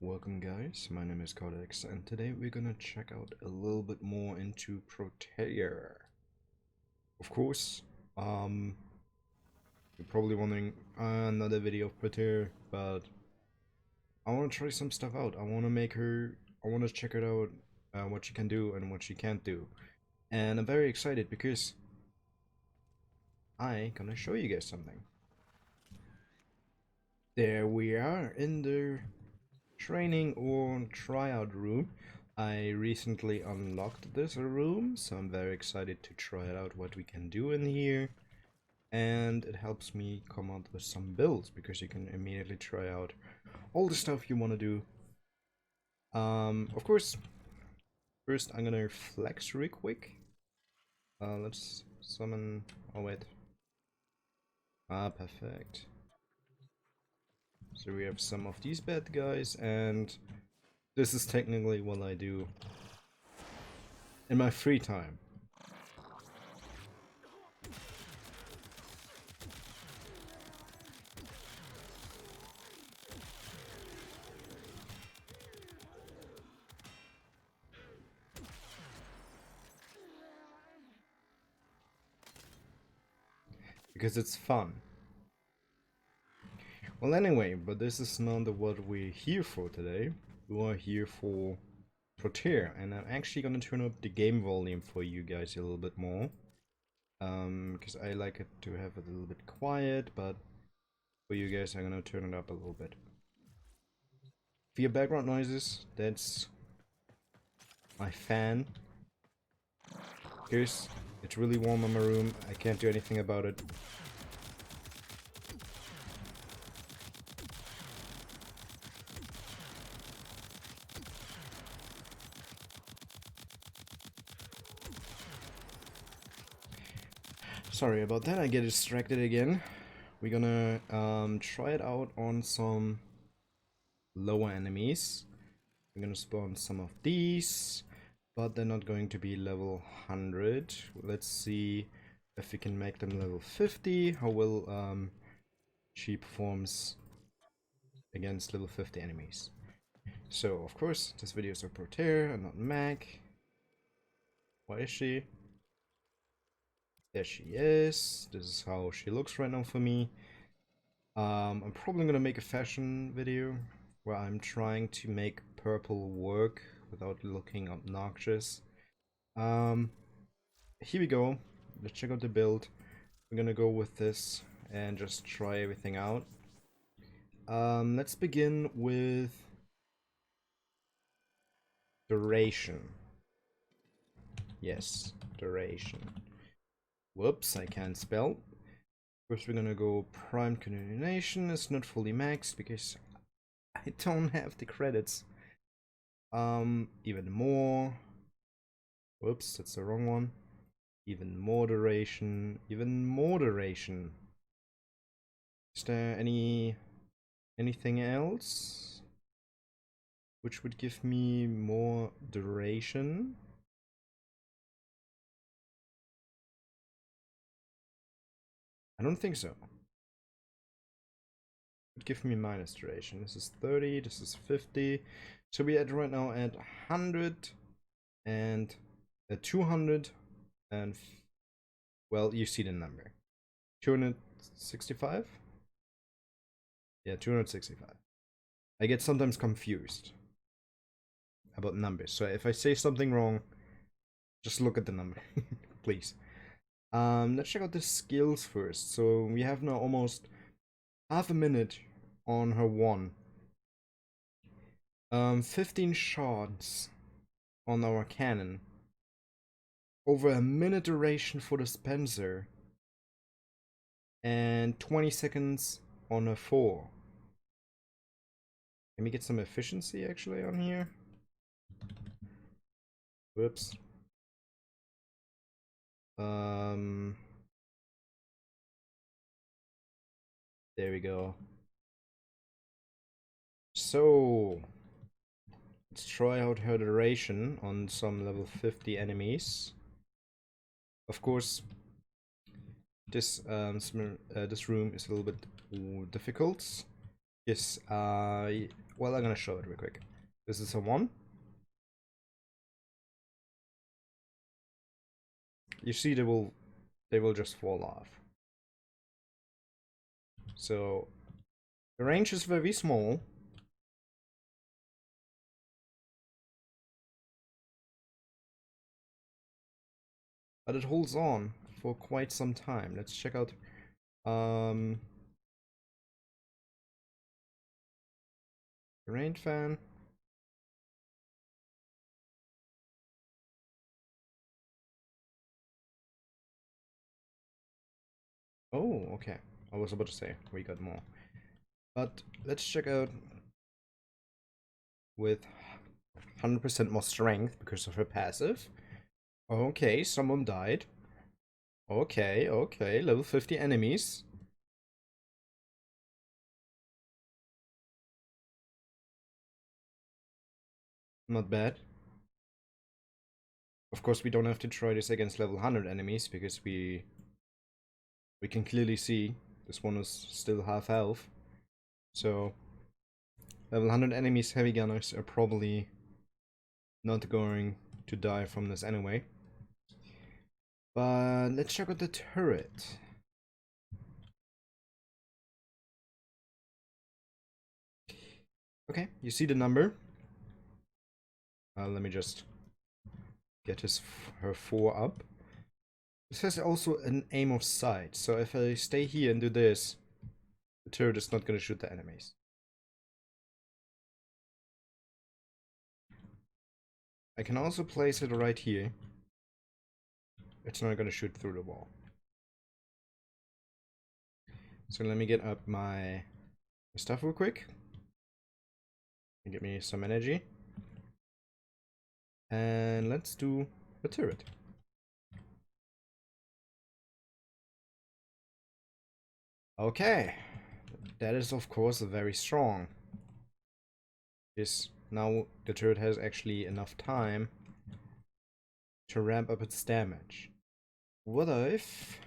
Welcome guys, my name is Codex and today we're gonna check out a little bit more into Protea. Of course, you're probably wondering another video of Protea, but I want to try some stuff out. I want to check it out, what she can do and what she can't do. And I'm very excited because I'm gonna show you guys something. There we are in the training or tryout room. I recently unlocked this room, so I'm very excited to try it out what we can do in here. And it helps me come up with some builds because you can immediately try out all the stuff you want to do. Of course, first I'm gonna flex real quick. Let's summon. Oh wait. Perfect. So we have some of these bad guys, and this is technically what I do in my free time. Because it's fun. Well, anyway, but this is not what we're here for today. We are here for Protea, and I'm actually gonna turn up the game volume for you guys a little bit more. Because I like it to have it a little bit quiet, but for you guys, I'm gonna turn it up a little bit. For your background noises, that's my fan. Because it's really warm in my room, I can't do anything about it. Sorry about that, I get distracted again. We're gonna try it out on some lower enemies. We're gonna spawn some of these, but they're not going to be level 100. Let's see if we can make them level 50. How well she performs against level 50 enemies. So, of course, this video is a Protea and not Mac. Where is she? There she is. This is how she looks right now for me. I'm probably gonna make a fashion video where I'm trying to make purple work without looking obnoxious. Here we go. Let's check out the build. We're gonna go with this and just try everything out. Let's begin with duration. Yes, duration. Whoops, I can't spell. First we're gonna go prime continuation. It's not fully maxed because I don't have the credits. Even more. Whoops, that's the wrong one. Even more duration. Even more duration. Is there anything else which would give me more duration? I don't think so. Would give me minus duration. This is 30, this is 50. So we are right now at 100 and 200 and well, you see the number. 265? Yeah, 265. I get sometimes confused about numbers. So if I say something wrong, just look at the number, please. Let's check out the skills first. So we have now almost half a minute on her one. 15 shots on our cannon. Over a minute duration for the Spencer. And 20 seconds on a 4. Can we get some efficiency actually on here? Whoops. There we go. So let's try out her duration on some level 50 enemies. Of course, this room is a little bit difficult Yes, well, I'm gonna show it real quick. This is a 1. You see they will just fall off. So the range is very small. But it holds on for quite some time. Let's check out um the rain fan. Oh, okay. I was about to say we got more. But let's check out with 100% more strength because of her passive. Okay, someone died. Okay, okay, level 50 enemies. Not bad. Of course, we don't have to try this against level 100 enemies because we can clearly see this one is still half health. So level 100 enemies heavy gunners are probably not going to die from this anyway. But let's check out the turret. Okay, you see the number. Let me just get her 4 up. This has also an aim of sight, so if I stay here and do this, the turret is not going to shoot the enemies. I can also place it right here. It's not going to shoot through the wall. So let me get up my stuff real quick. Get me some energy. And let's do the turret. Okay. That is of course very strong. Is now the turret has actually enough time to ramp up its damage. What if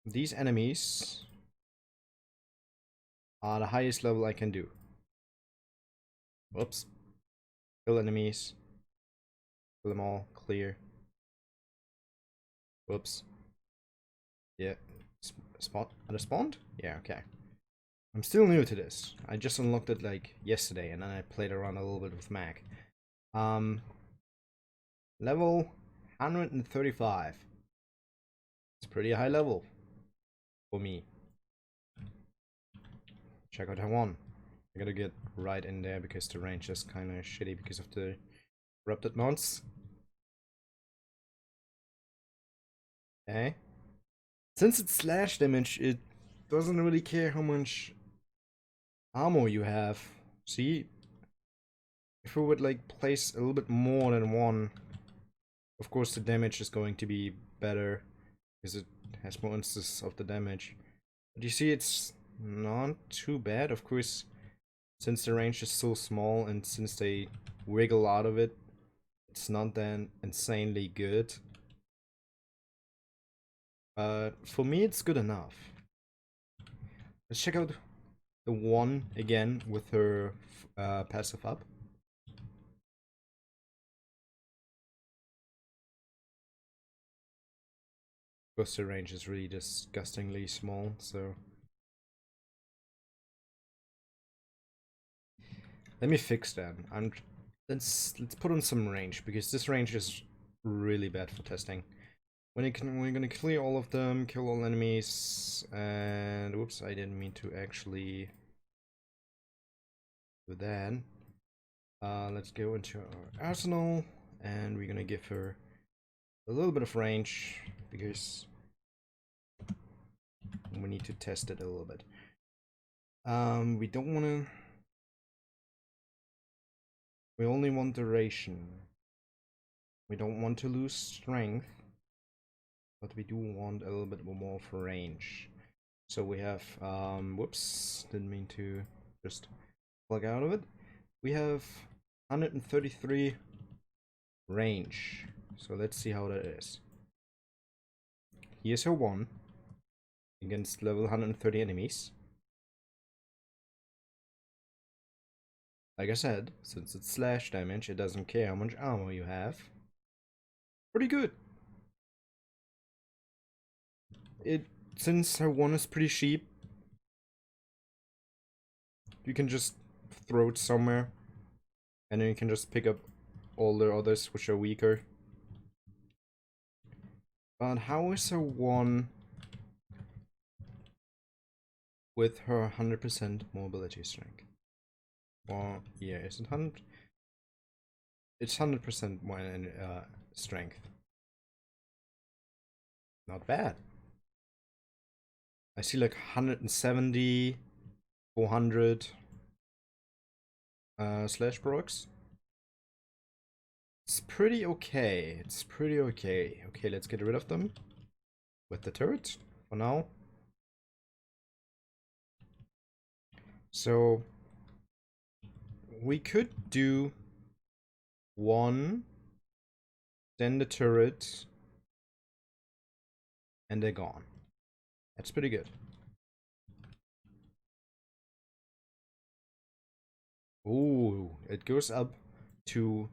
these enemies are the highest level I can do? Whoops. Kill enemies. Kill them all. Clear. Whoops. Yeah. Spawn? Are they spawned? Yeah, okay. I'm still new to this. I just unlocked it like yesterday and then I played around a little bit with Mac. Level 135. It's pretty high level for me. Check out Taiwan. I gotta get right in there because the range is kind of shitty because of the corrupted mods. Okay. Since it's slash damage, it doesn't really care how much ammo you have. See? If we would like place a little bit more than one, of course the damage is going to be better because it has more instances of the damage. But you see, it's not too bad. Of course, since the range is so small and since they wiggle out of it, it's not that insanely good. For me, it's good enough. Let's check out the 1 again with her passive up. Because the range is really disgustingly small, so let me fix that. Let's put on some range because this range is really bad for testing. We're gonna clear all of them, kill all enemies, and whoops, I didn't mean to actually do that. Let's go into our arsenal, and we're gonna give her a little bit of range because we need to test it a little bit. We don't want to. We only want duration. We don't want to lose strength, but we do want a little bit more for range. So we have, whoops, didn't mean to just plug out of it. We have 133 range. So let's see how that is. Here's her 1 against level 130 enemies. like I said, since it's slash damage, it doesn't care how much armor you have. Pretty good. It since her one is pretty cheap, you can just throw it somewhere, and then you can just pick up all the others which are weaker. But how is her one with her 100% mobility strength? Well, yeah, is it 100? It's 100% more strength. Not bad. I see like 170, 400 slash procs. It's pretty okay. It's pretty okay. Okay, let's get rid of them with the turret for now. So we could do one, then the turret, and they're gone. That's pretty good. Ooh, it goes up to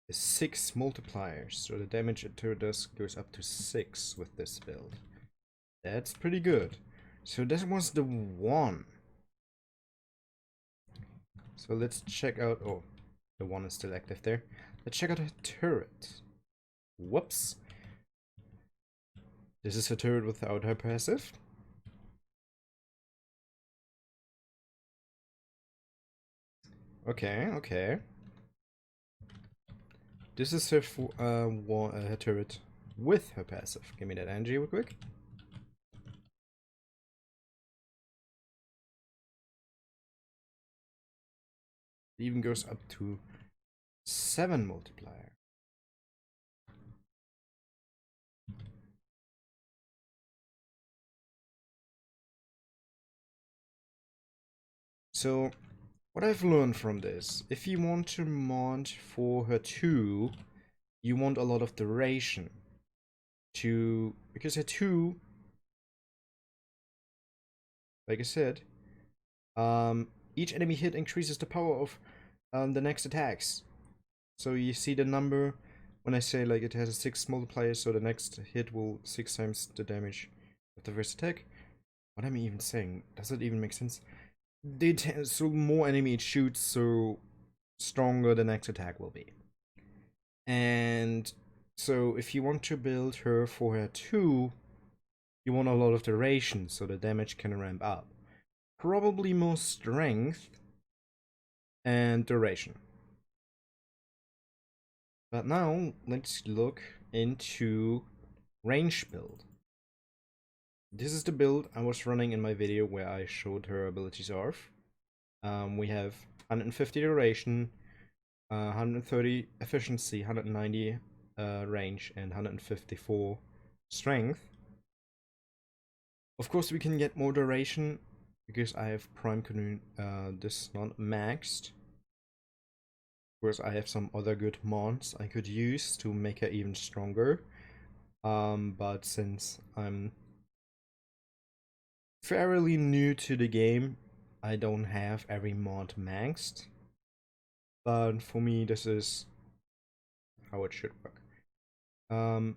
6 multipliers, so the damage a turret does goes up to 6 with this build. That's pretty good. So this was the one. So let's check out. Oh, the one is still active there. Let's check out a turret. Whoops. This is a turret without her passive. Okay, okay. This is her, her turret with her passive. Give me that energy real quick. It even goes up to 7 multiplier. So, what I've learned from this, if you want to mod for her 2, you want a lot of duration. Because her 2, like I said, each enemy hit increases the power of the next attacks. So you see the number when I say like it has a 6 multiplier, so the next hit will 6 times the damage of the first attack. What am I even saying? Does it even make sense? So more enemy it shoots, so stronger the next attack will be. And so if you want to build her for her 2, you want a lot of duration, so the damage can ramp up. Probably more strength and duration. But now, let's look into range build. This is the build I was running in my video where I showed her abilities off. We have 150 duration, 130 efficiency, 190 range, and 154 strength. Of course, we can get more duration because I have Prime Canoe this not maxed. Of course, I have some other good mods I could use to make her even stronger. But since I'm fairly new to the game, I don't have every mod maxed. But for me, this is how it should work. And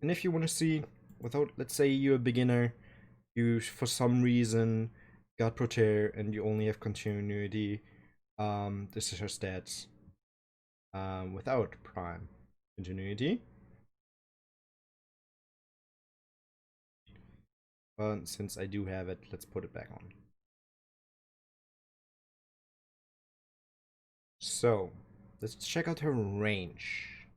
if you want to see, without, let's say you're a beginner, you for some reason got Protea and you only have continuity, this is her stats. Without Prime continuity. But since I do have it, let's put it back on. So, let's check out her range.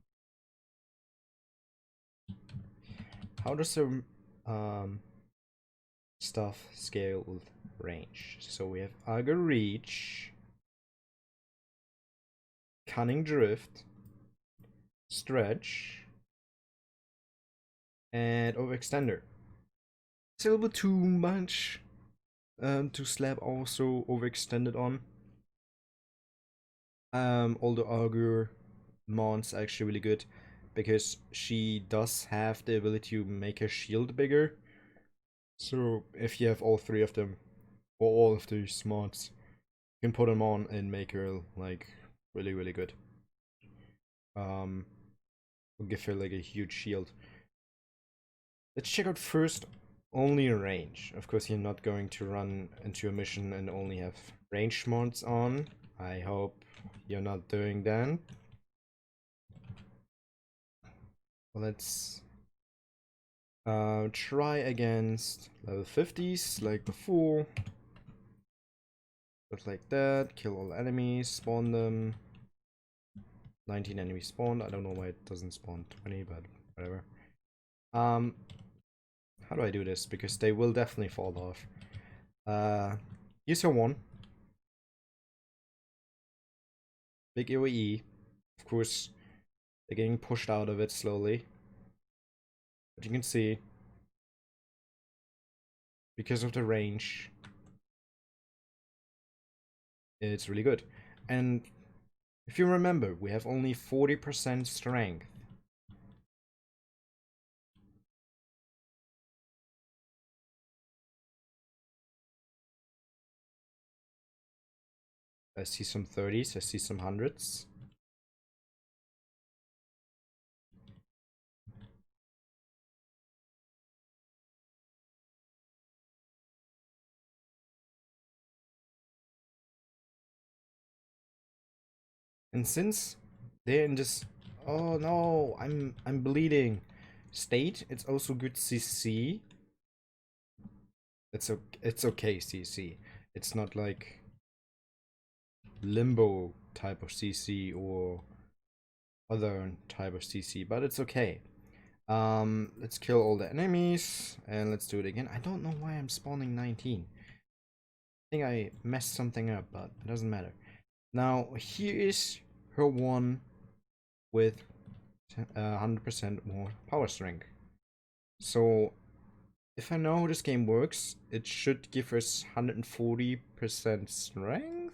How does her stuff scale with range? So we have Auger Reach, Cunning Drift, Stretch, and Overextender. It's a little bit too much to slap also overextended on. All the Augur mons are actually really good because she does have the ability to make her shield bigger. So if you have all 3 of them, or all of these mods, You can put them on and make her like really, really good. Will give her like a huge shield. Let's check out first only range. Of course, you're not going to run into a mission and only have range mods on. I hope you're not doing that. Let's try against level 50s like before. Just like that. Kill all enemies, spawn them. 19 enemies spawned. I don't know why it doesn't spawn 20, but whatever. How do I do this? Because they will definitely fall off. Use your one. Big AoE. Of course, they're getting pushed out of it slowly. But you can see, because of the range, it's really good. And if you remember, we have only 40% strength. I see some 30s, I see some 100s. And since they're in this, oh no, I'm bleeding state, it's also good CC. It's okay CC. It's not like limbo type of CC or other type of CC, but it's okay. Let's kill all the enemies and let's do it again. I don't know why I'm spawning 19. I think I messed something up, but it doesn't matter. Now here is her one with 100% more power strength. So if I know how this game works, it should give us 140% strength.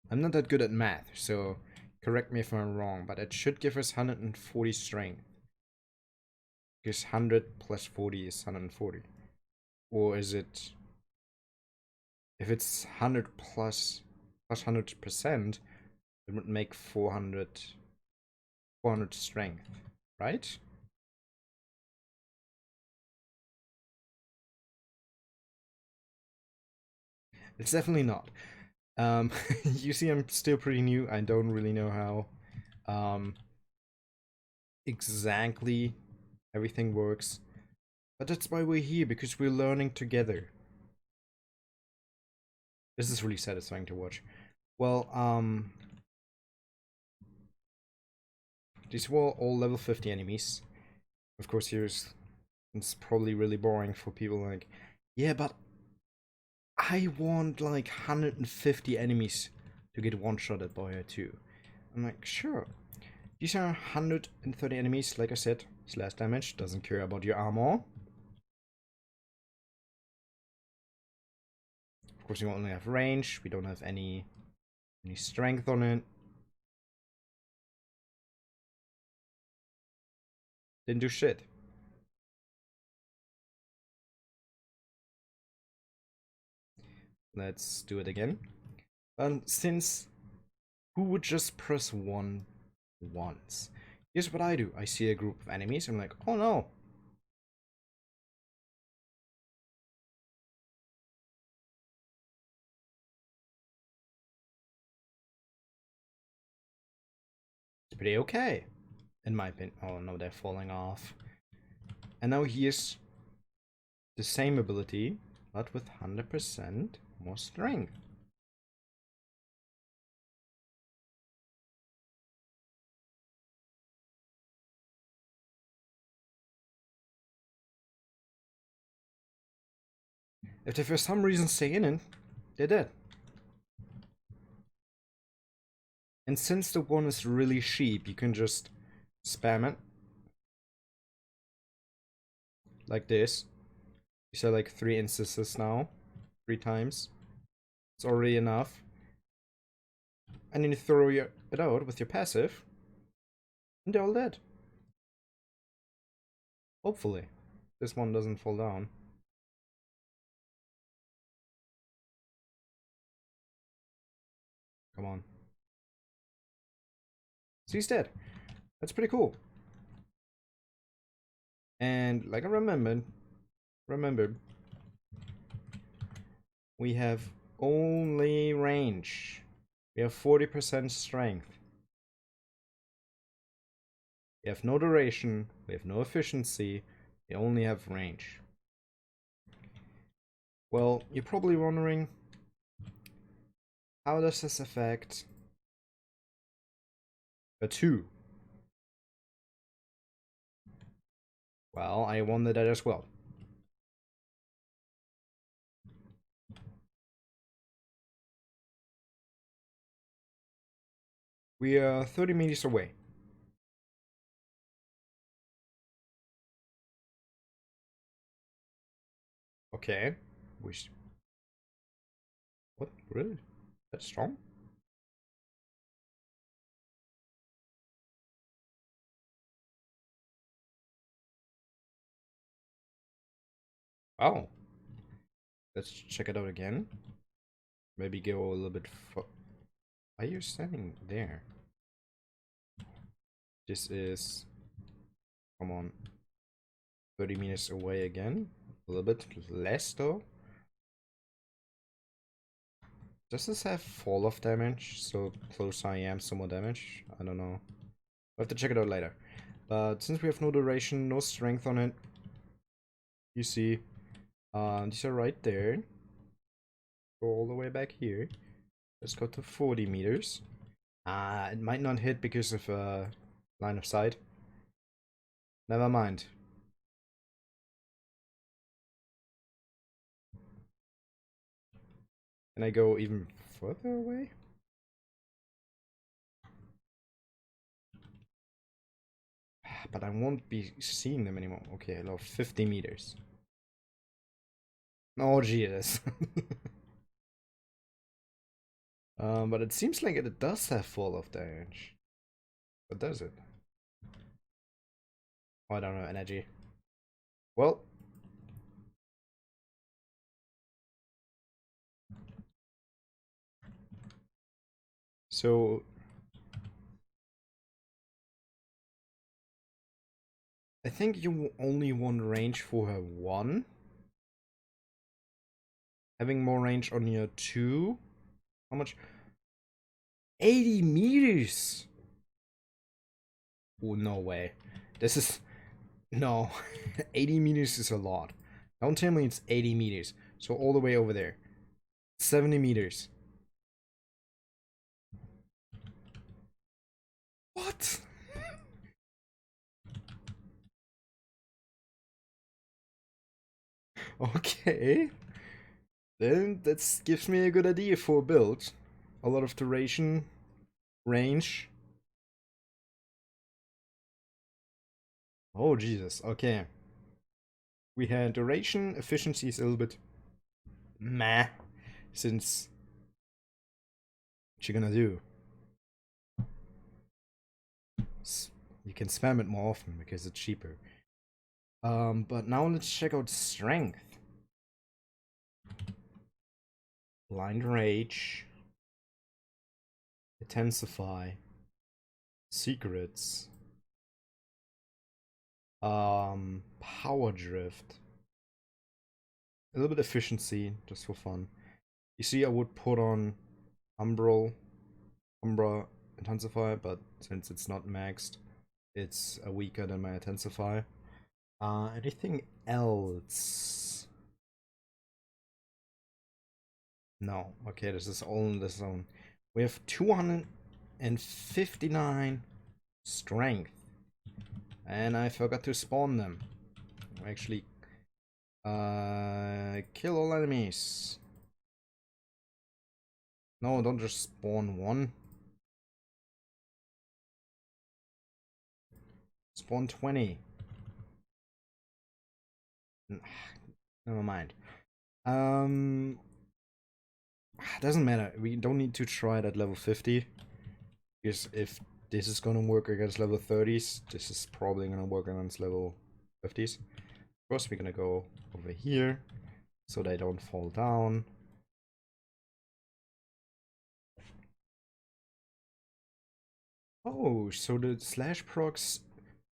I'm not that good at math, so correct me if I'm wrong, but it should give us 140 strength. Because 100 plus 40 is 140. Or is it... If it's 100 plus 100%, it would make 400 strength, right? It's definitely not. You see, I'm still pretty new. I don't really know how exactly everything works. But that's why we're here, because we're learning together. This is really satisfying to watch. Well, these were all level 50 enemies. Of course, it's probably really boring for people like, yeah, but I want like 150 enemies to get one-shotted by her too. I'm like, sure. These are 130 enemies, like I said, slash damage, doesn't care about your armor. Of course, you only have range, we don't have any strength on it. Didn't do shit. Let's do it again. Since who would just press 1 once? Here's what I do. I see a group of enemies, I'm like, oh no. It's pretty okay, in my opinion. Oh no, they're falling off. And now here's the same ability, but with 100% more strength. If they for some reason stay in it, they're dead. And since the one is really cheap, you can just spam it. Like this. You said like 3 instances now. 3 times. It's already enough. And then you throw it out with your passive. And they're all dead. Hopefully. This one doesn't fall down. Come on. So he's dead. That's pretty cool. And like I remember, we have only range. We have 40% strength. We have no duration. We have no efficiency. We only have range. Well, you're probably wondering, how does this affect a 2? Well, I wonder that as well. We are 30 meters away. Okay. What? Really? That's strong? Oh. Let's check it out again. Maybe go a little bit far. Why are you standing there? This is... Come on. 30 meters away again. A little bit less though. Does this have fall off damage? So close I am, some more damage? I don't know. We'll have to check it out later. But since we have no duration, no strength on it, you see, these are right there. Go all the way back here. Let's go to 40 meters. It might not hit because of line of sight. Never mind. Can I go even further away? But I won't be seeing them anymore. Okay, I love 50 meters. Oh, Jesus. But it seems like it does have fall off damage. But does it? Oh, I don't know, energy. Well. So. I think you only want range for her 1. Having more range on your 2. How much? 80 meters! Oh, no way. This is... No. 80 meters is a lot. Don't tell me it's 80 meters. So all the way over there. 70 meters. What? Okay. Then that gives me a good idea for a build. A lot of duration, range. Oh, Jesus. Okay. We had duration, efficiency is a little bit meh. Since what you gonna do? You can spam it more often because it's cheaper. But now let's check out strength. Blind rage. Intensify. Secrets. Power drift. A little bit efficiency, just for fun. You see, I would put on Umbra Intensify, but since it's not maxed, it's weaker than my Intensify. Anything else? No. Okay, this is all in the zone. We have 259 strength. And I forgot to spawn them. Actually, kill all enemies. No, don't just spawn one. Spawn 20. Never mind. Doesn't matter. We don't need to try it at level 50. Because if this is gonna work against level 30s, this is probably gonna work against level 50s. Of course, we're gonna go over here so they don't fall down. Oh, so the slash procs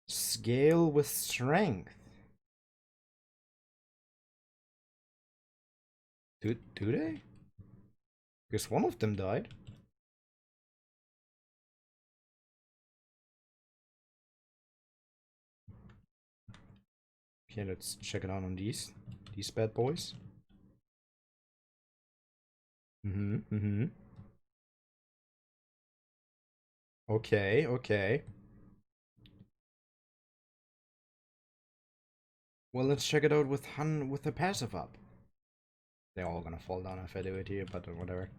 scale with strength. Do they? Because one of them died. Okay, let's check it out on these bad boys. Mm-hmm. Okay, okay. Well, let's check it out with Han with the passive up. They're all gonna fall down if I do it here, but whatever.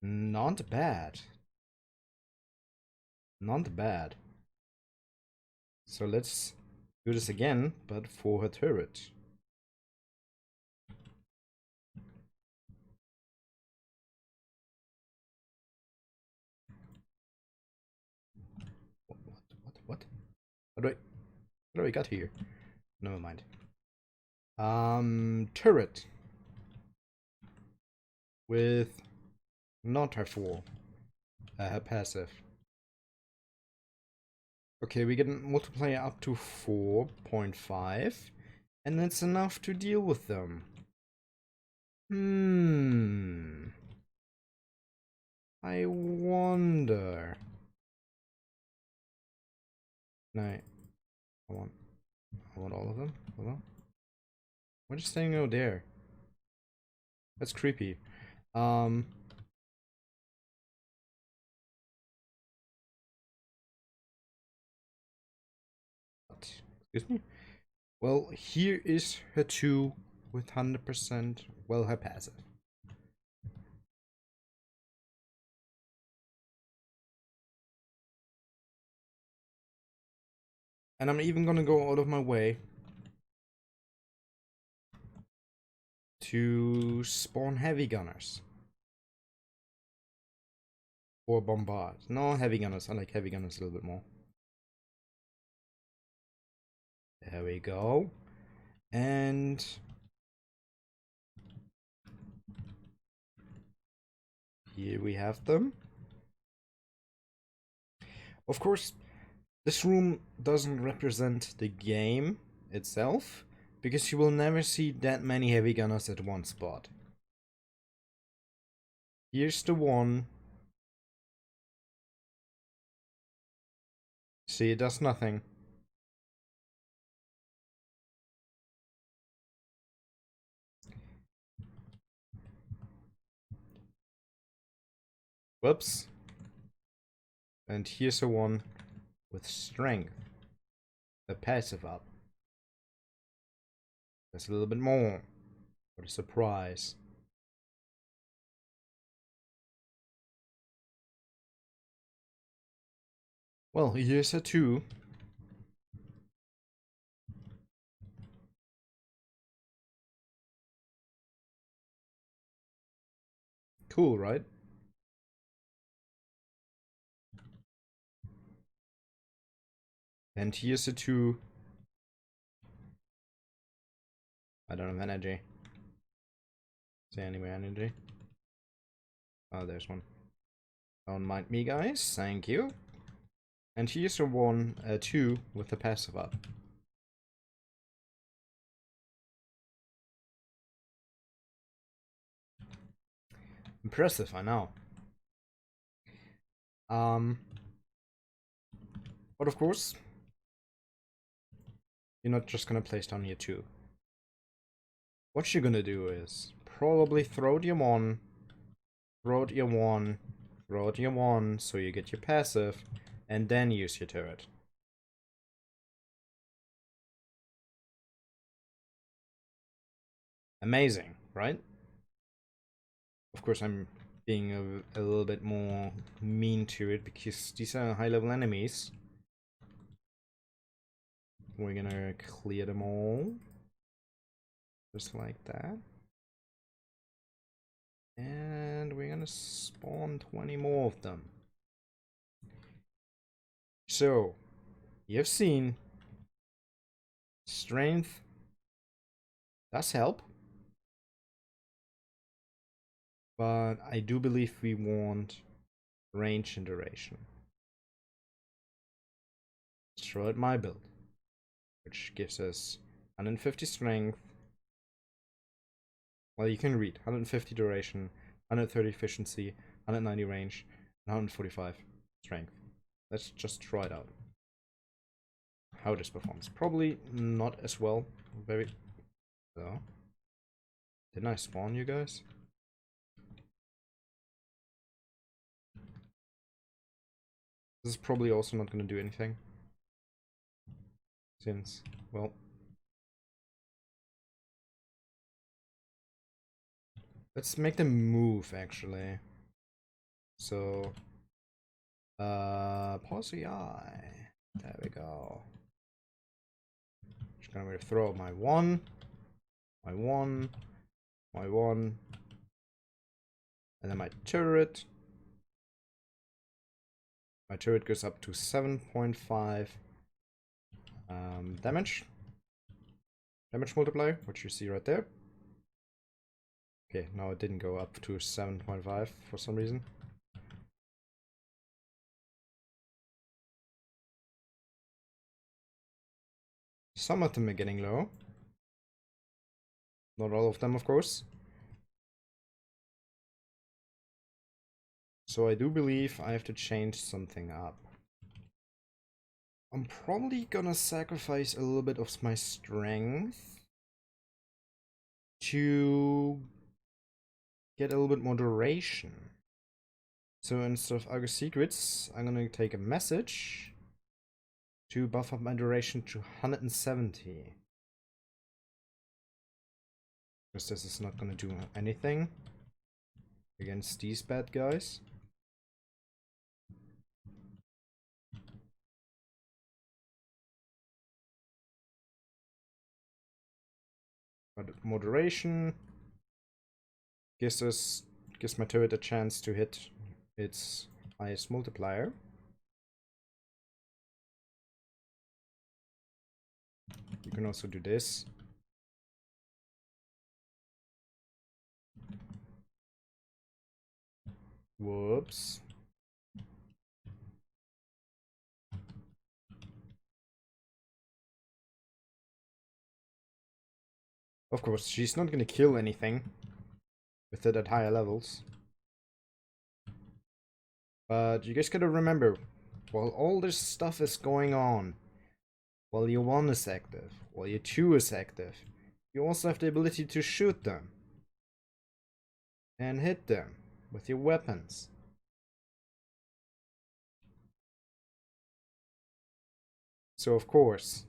Not bad. Not bad. So let's do this again, but for her turret. What? What do I got here? Never mind. Turret with not her full, her passive. Okay, we can multiply up to 4.5, and that's enough to deal with them. I wonder. No, I want all of them. Hold on. We're just standing over there. That's creepy. Um, Excuse me? Well, here is her 2 with 100%, well, her passive. And I'm even gonna go out of my way to spawn heavy gunners. Or bombard. No, heavy gunners. I like heavy gunners a little bit more. There we go. And here we have them. Of course, this room doesn't represent the game itself, because you will never see that many heavy gunners at one spot. Here's the one. See, it does nothing. Whoops. And here's a one with strength. A passive up. That's a little bit more. What a surprise. Well, here's a 2. Cool, right? And here's a 2. I don't have energy. Say anywhere energy. Oh, there's one. Don't mind me, guys. Thank you. And here's a 1, a 2 with the passive up. Impressive, I know. But of course, you're not just gonna place down here 2. What you're gonna do is probably throw your 1, throw your 1, throw your 1, so you get your passive, and then use your turret. Amazing, right? Of course, I'm being a little bit more mean to it because these are high-level enemies. We're gonna clear them all. Just like that. And we're gonna spawn 20 more of them. So, You've seen strength does help, but I do believe we want range and duration. Let's throw out my build, which gives us 150 strength. Well, you can read 150 duration, 130 efficiency, 190 range, and 145 strength. Let's just try it out. How this performs. Probably not as well. Very. So. Didn't I spawn you guys? This is probably also not going to do anything. Since, well. Let's make them move, actually. So. Pause the eye. There we go. Just gonna throw my one. My one. My one. And then my turret. My turret goes up to 7.5 damage. Damage multiplier, which you see right there. Okay, no, it didn't go up to 7.5 for some reason. Some of them are getting low. Not all of them, of course. So I do believe I have to change something up. I'm probably gonna sacrifice a little bit of my strength to get a little bit more duration. So instead of Argus Secrets, I'm gonna take a message to buff up my duration to 170. Because this is not gonna do anything against these bad guys. But moderation gives my turret a chance to hit its highest multiplier. You can also do this. Whoops. Of course, she's not gonna kill anything with it at higher levels. But you guys gotta remember, while all this stuff is going on, while your 1 is active, while your 2 is active, you also have the ability to shoot them. And hit them with your weapons. So of course,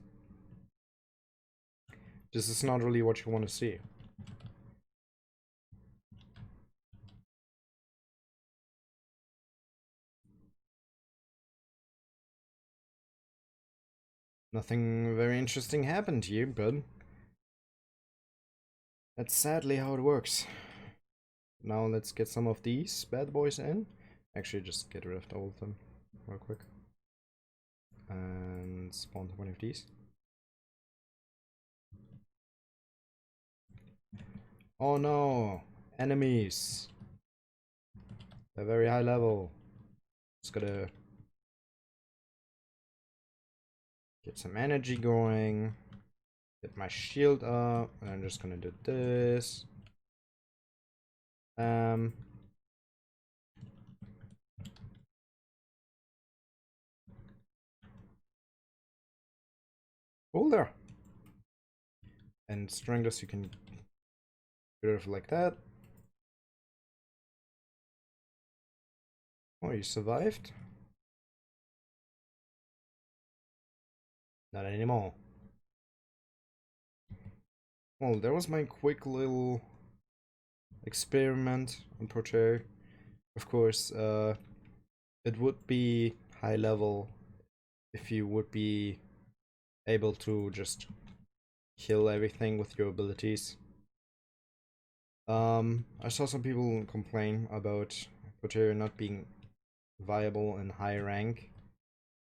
this is not really what you want to see. Nothing very interesting happened here, but that's sadly how it works. Now let's get some of these bad boys in. Actually, just get rid of all of them real quick. And spawn one of these. Oh no! Enemies! They're very high level. Just gotta get some energy going. Get my shield up. And I'm just gonna do this. Hold there. And Stranglers you can get rid of like that. Oh, you survived? Not anymore. Well, that was my quick little experiment on Protea. Of course, it would be high level if you would be able to just kill everything with your abilities. I saw some people complain about Protea not being viable in high rank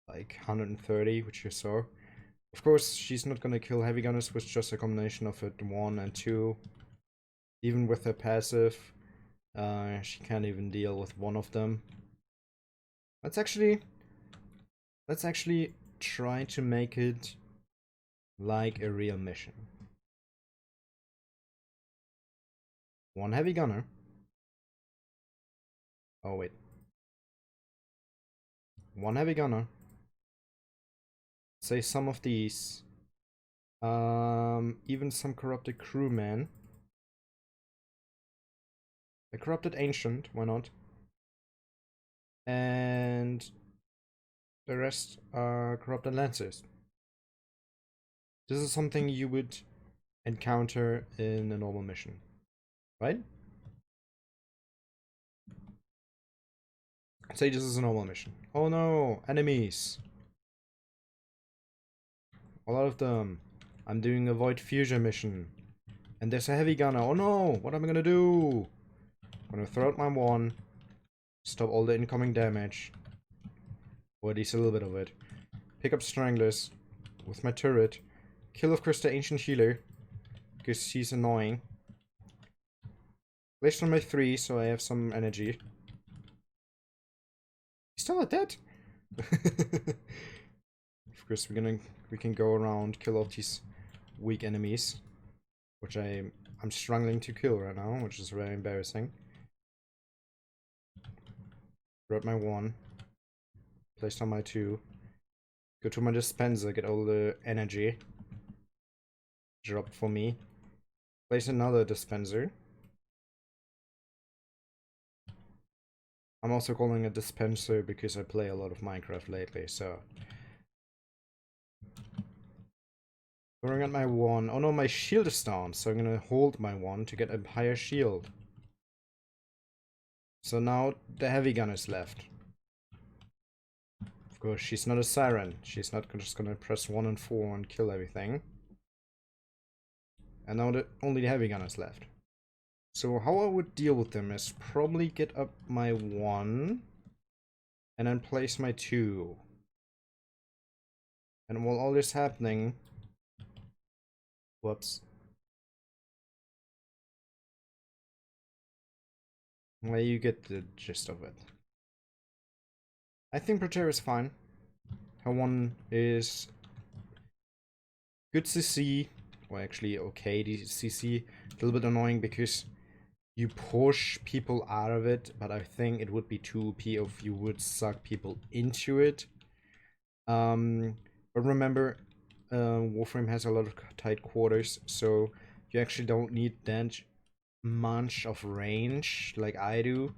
like 130, which you saw. Of course, she's not gonna kill heavy gunners with just a combination of it 1 and 2. Even with her passive, she can't even deal with one of them. Let's actually try to make it like a real mission. 1 heavy gunner. Oh wait. 1 heavy gunner. Say some of these. Even some corrupted crewman. A corrupted ancient, why not? And the rest are corrupted lancers. This is something you would encounter in a normal mission, right? Say this is a normal mission. Oh no, enemies. A lot of them. I'm doing a void fusion mission. And there's a heavy gunner. Oh no, what am I gonna do? I'm gonna throw out my 1. Stop all the incoming damage. Or at least a little bit of it. Pick up stranglers with my turret. Kill, of course, the ancient healer. Because she's annoying. Placed on my 3, so I have some energy. He's still not dead. Of course, we can go around, kill all these weak enemies, which I'm struggling to kill right now, which is very embarrassing. Grab my 1, placed on my 2, go to my dispenser, get all the energy dropped for me, place another dispenser. I'm also calling it dispenser because I play a lot of Minecraft lately, so. Throwing at my 1. Oh no, my shield is down, so I'm gonna hold my 1 to get a higher shield. So now the heavy gun is left. Of course, she's not a siren. She's not just gonna press 1 and 4 and kill everything. And now only the heavy gun is left. So how I would deal with them is probably get up my 1 and then place my 2. And while all this happening... Whoops. Well, you get the gist of it. I think Protea is fine. Her 1 is good CC, or actually okay CC. A little bit annoying because you push people out of it, but I think it would be too OP if you would suck people into it. But remember, Warframe has a lot of tight quarters, so you actually don't need that much of range like I do.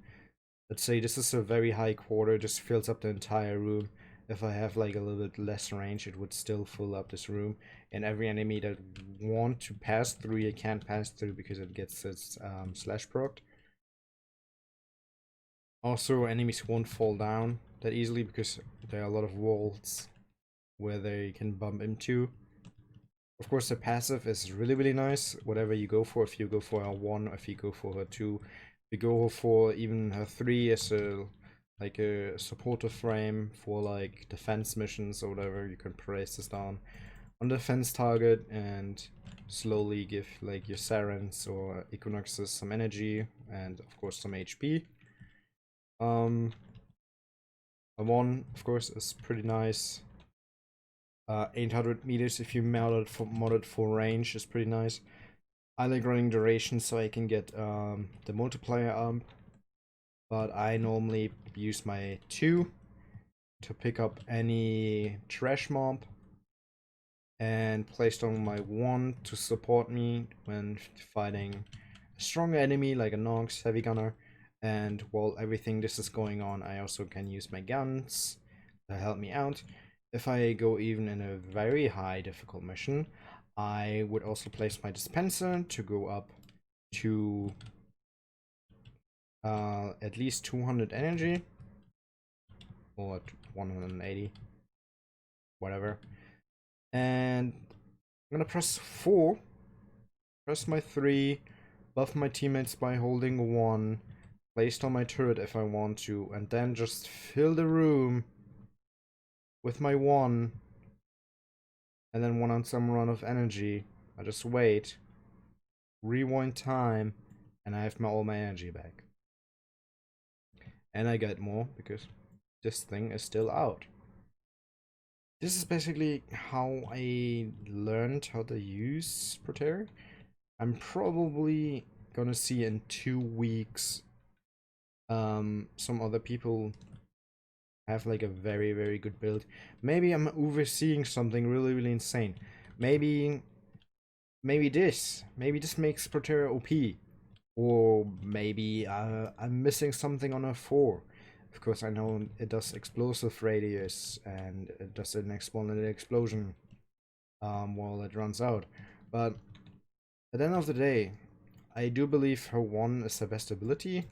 Let's say this is a very high quarter, just fills up the entire room. If I have like a little bit less range, it would still fill up this room. And every enemy that want to pass through, you can't pass through because it gets its slash proc. Also, enemies won't fall down that easily because there are a lot of walls where they can bump into. Of course, the passive is really nice. Whatever you go for, if you go for a 1, if you go for a 2, if you go for even a 3 as a like a supportive frame for like defense missions or whatever, you can press this down on the defense target and slowly give like your Sarens or Equinoxes some energy and of course some HP. A 1 of course is pretty nice. 800 meters if you modded for range is pretty nice. I like running duration so I can get the multiplier up, but I normally use my 2 to pick up any trash mob and placed on my 1 to support me when fighting a strong enemy like a Nox heavy gunner. And while everything this is going on, I also can use my guns to help me out. If I go even in a very high difficult mission, I would also place my dispenser to go up to at least 200 energy or 180, whatever. And I'm gonna press 4, press my 3, buff my teammates by holding 1, placed on my turret if I want to, and then just fill the room with my one, and then when on some run of energy, I just wait, rewind time, and I have all my energy back. And I get more because this thing is still out. This is basically how I learned how to use Protea. I'm probably gonna see in 2 weeks some other people have like a very good build. Maybe I'm overseeing something really insane. Maybe this makes Protea OP. Or maybe I'm missing something on a 4. Of course, I know it does explosive radius and it does an exponential explosion while it runs out. But at the end of the day, I do believe her 1 is her best ability.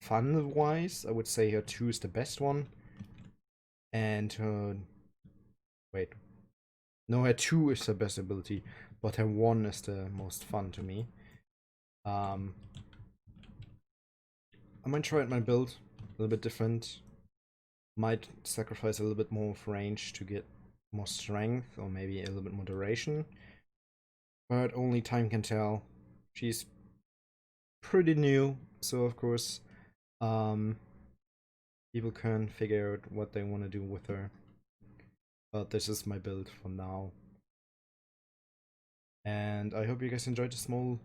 Fun-wise, I would say her 2 is the best one. And her... Wait. No, her 2 is her best ability, but her 1 is the most fun to me. I might try out my build a little bit different. Might sacrifice a little bit more of range to get more strength or maybe a little bit more duration. But only time can tell. She's pretty new, so of course people can figure out what they want to do with her. But this is my build for now. And I hope you guys enjoyed this small,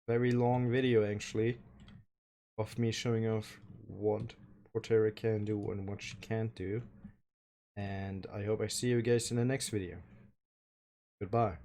very long video actually of me showing off what Protea can do and what she can't do. And I hope I see you guys in the next video. Goodbye.